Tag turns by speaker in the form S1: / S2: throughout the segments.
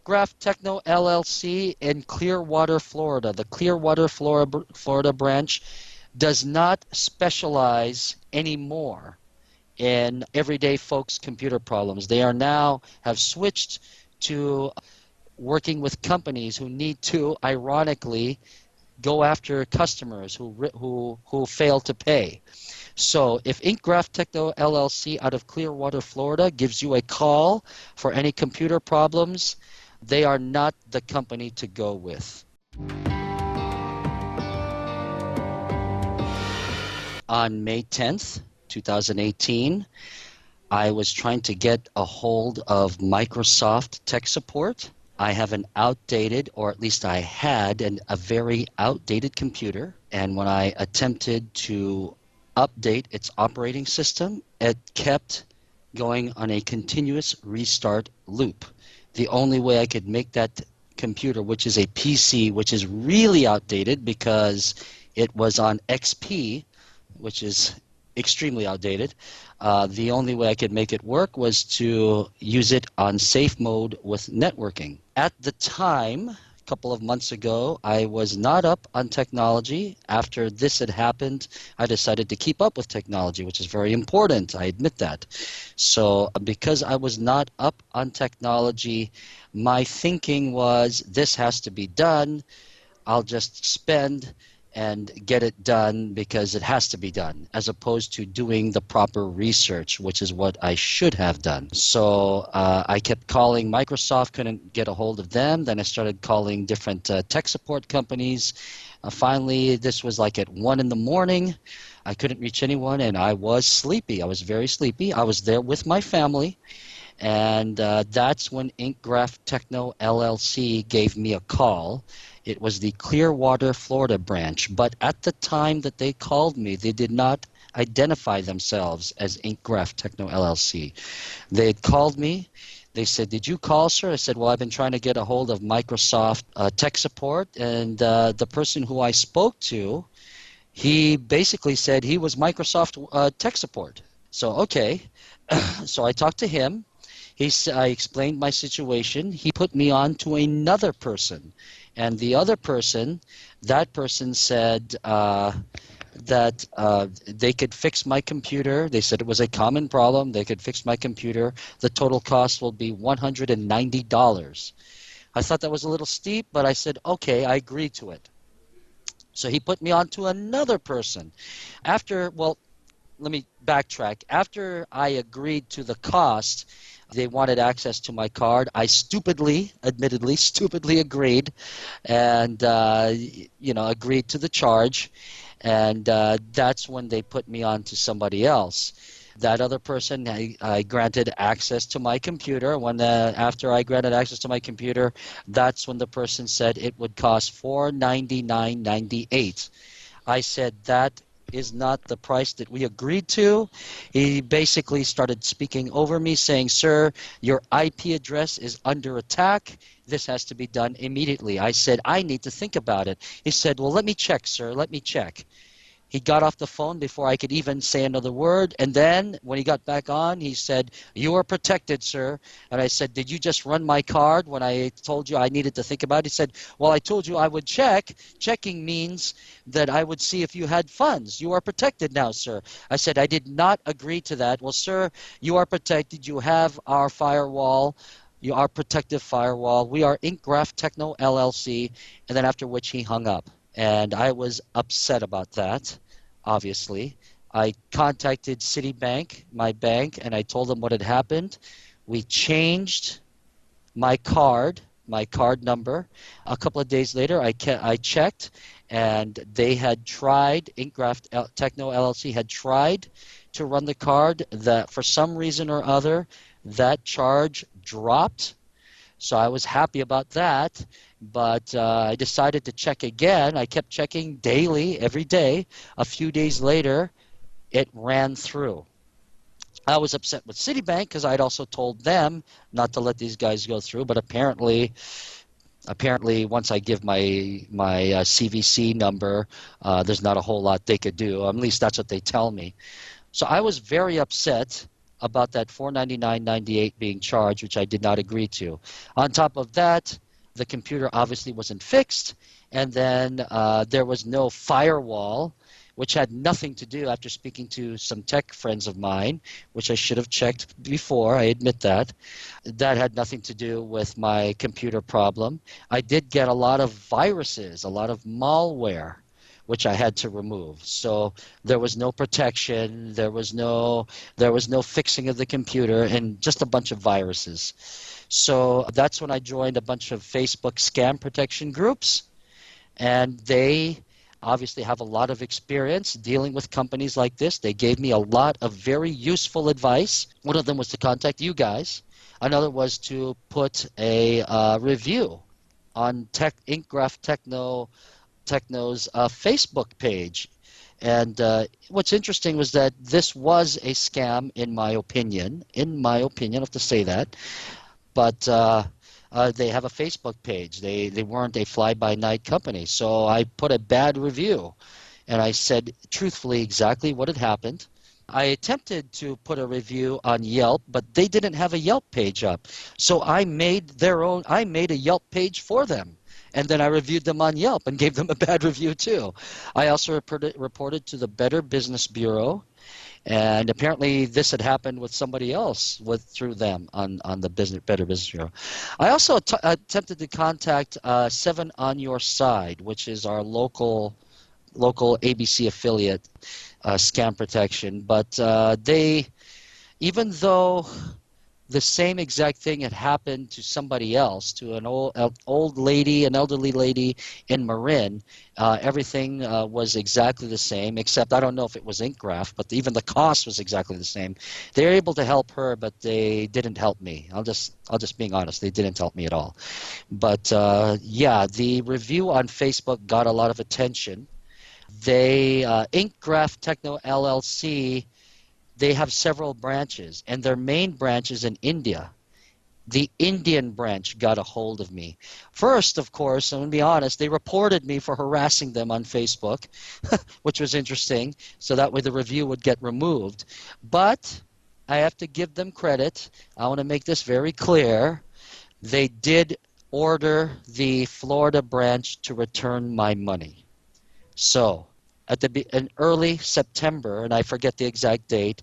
S1: Graph Techno LLC in Clearwater, Florida. The Clearwater, Florida branch does not specialize anymore in everyday folks' computer problems. They are now have switched to working with companies who need to, ironically, go after customers who fail to pay. So if Graph Techno LLC out of Clearwater, Florida gives you a call for any computer problems, they are not the company to go with. On May 10th, 2018, I was trying to get a hold of Microsoft tech support. I have an outdated, or at least I had a very outdated computer, and when I attempted to update its operating system, it kept going on a continuous restart loop. The only way I could make that computer, which is a PC, which is really outdated because it was on XP, which is extremely outdated, the only way I could make it work was to use it on safe mode with networking. At the time, a couple of months ago, I was not up on technology. After this had happened, I decided to keep up with technology, which is very important. I admit that. So because I was not up on technology, my thinking was this has to be done. I'll just spend and get it done because it has to be done, as opposed to doing the proper research, which is what I should have done. So I kept calling Microsoft, couldn't get a hold of them. Then I started calling different tech support companies. Finally, this was like at 1 in the morning. I couldn't reach anyone, and I was sleepy. I was very sleepy. I was there with my family. And that's when Graph Techno LLC gave me a call. It was the Clearwater, Florida branch. But at the time that they called me, they did not identify themselves as Graph Techno LLC. They had called me. They said, "Did you call, sir?" I said, "Well, I've been trying to get a hold of Microsoft tech support." And the person who I spoke to, he basically said he was Microsoft tech support. So, okay. So I talked to him. I explained my situation. He put me on to another person. And the other person, that person said that they could fix my computer. They said it was a common problem. They could fix my computer. The total cost will be $190. I thought that was a little steep, but I said, okay, I agreed to it. So he put me on to another person. Let me backtrack. After I agreed to the cost, they wanted access to my card. I admittedly stupidly agreed, and agreed to the charge, and that's when they put me on to somebody else. That other person, I granted access to my computer. After I granted access to my computer, that's when the person said it would cost $499.98. I said that is not the price that we agreed to. He basically started speaking over me, saying, "Sir, your IP address is under attack. This has to be done immediately." I said, "I need to think about it." He said, "Well, let me check, sir. Let me check." He got off the phone before I could even say another word, and then when he got back on, he said, "You are protected, sir." And I said, "Did you just run my card when I told you I needed to think about it?" He said, "Well, I told you I would check. Checking means that I would see if you had funds. You are protected now, sir." I said, "I did not agree to that." "Well, sir, you are protected. You have our firewall. You are protective firewall. We are Graph Techno LLC." And then after which he hung up. And I was upset about that, obviously. I contacted Citibank, my bank, and I told them what had happened. We changed my card number. A couple of days later, I checked, and they had tried, Graph Techno LLC had tried to run the card. That for some reason or other, that charge dropped. So I was happy about that, but I decided to check again. I kept checking daily, every day. A few days later, it ran through. I was upset with Citibank because I'd also told them not to let these guys go through, but apparently once I give my CVC number, there's not a whole lot they could do. At least that's what they tell me. So I was very upset about that $499.98 being charged, which I did not agree to. On top of that, the computer obviously wasn't fixed, and then there was no firewall, which had nothing to do, after speaking to some tech friends of mine, which I should have checked before, I admit that. That had nothing to do with my computer problem. I did get a lot of viruses, a lot of malware, which I had to remove. So there was no protection, there was no fixing of the computer, and just a bunch of viruses. So that's when I joined a bunch of Facebook scam protection groups, and they obviously have a lot of experience dealing with companies like this. They gave me a lot of very useful advice. One of them was to contact you guys. Another was to put a review on Graph Techno's Facebook page. And what's interesting was that this was a scam, in my opinion. I have to say that. But they have a Facebook page. They weren't a fly-by-night company. So I put a bad review, and I said truthfully exactly what had happened. I attempted to put a review on Yelp, but they didn't have a Yelp page up. So I made a Yelp page for them. And then I reviewed them on Yelp and gave them a bad review too. I also reported to the Better Business Bureau, and apparently this had happened with somebody else through them on the Better Business Bureau. I also attempted to contact Seven on Your Side, which is our local ABC affiliate, scam protection. But even though the same exact thing had happened to somebody else, to an elderly lady in Marin. Everything was exactly the same, except I don't know if it was InkGraph, but even the cost was exactly the same. They were able to help her, but they didn't help me. I'll just being honest, they didn't help me at all. But yeah, the review on Facebook got a lot of attention. Graph Techno LLC, they have several branches, and their main branch is in India. The Indian branch got a hold of me. First, of course, I'm going to be honest, they reported me for harassing them on Facebook, which was interesting, so that way the review would get removed. But I have to give them credit. I want to make this very clear. They did order the Florida branch to return my money. So in early September, and I forget the exact date,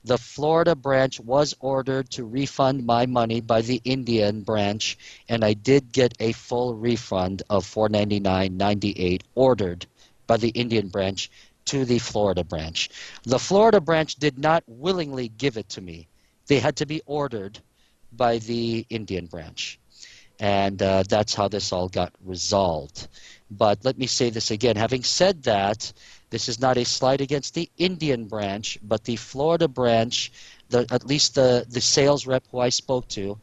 S1: the Florida branch was ordered to refund my money by the Indian branch, and I did get a full refund of $499.98 ordered by the Indian branch to the Florida branch. The Florida branch did not willingly give it to me. They had to be ordered by the Indian branch. And that's how this all got resolved. But let me say this again. Having said that, this is not a slight against the Indian branch, but the Florida branch, at least the sales rep who I spoke to,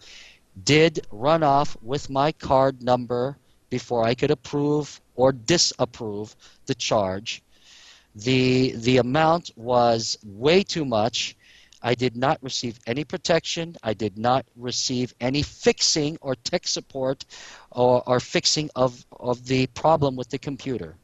S1: did run off with my card number before I could approve or disapprove the charge. The amount was way too much. I did not receive any protection. I did not receive any fixing or tech support or fixing of the problem with the computer.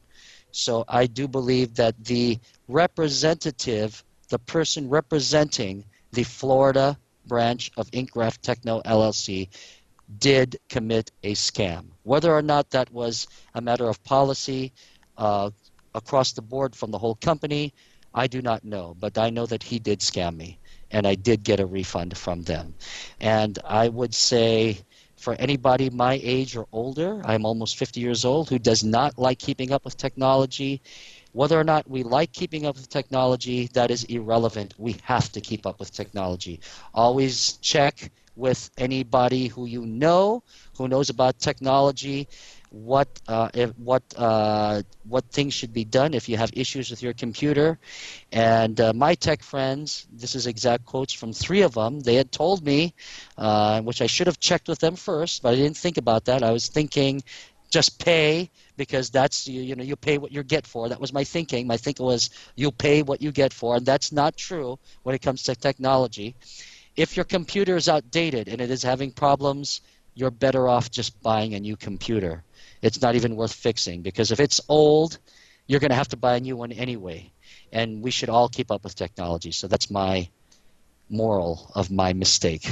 S1: So I do believe that the representative, the person representing the Florida branch of Graph Techno LLC, did commit a scam. Whether or not that was a matter of policy across the board from the whole company, I do not know. But I know that he did scam me, and I did get a refund from them. And I would say, for anybody my age or older, I'm almost 50 years old, who does not like keeping up with technology, whether or not we like keeping up with technology, that is irrelevant. We have to keep up with technology. Always check with anybody who you know, who knows about technology, what things should be done if you have issues with your computer. And my tech friends, this is exact quotes from 3 of them. They had told me, which I should have checked with them first, but I didn't think about that. I was thinking, just pay, because that's you pay what you get for. That was my thinking. My thinking was you'll pay what you get for, and that's not true when it comes to technology. If your computer is outdated and it is having problems, you're better off just buying a new computer. It's not even worth fixing, because if it's old, you're going to have to buy a new one anyway. And we should all keep up with technology. So that's my moral of my mistake.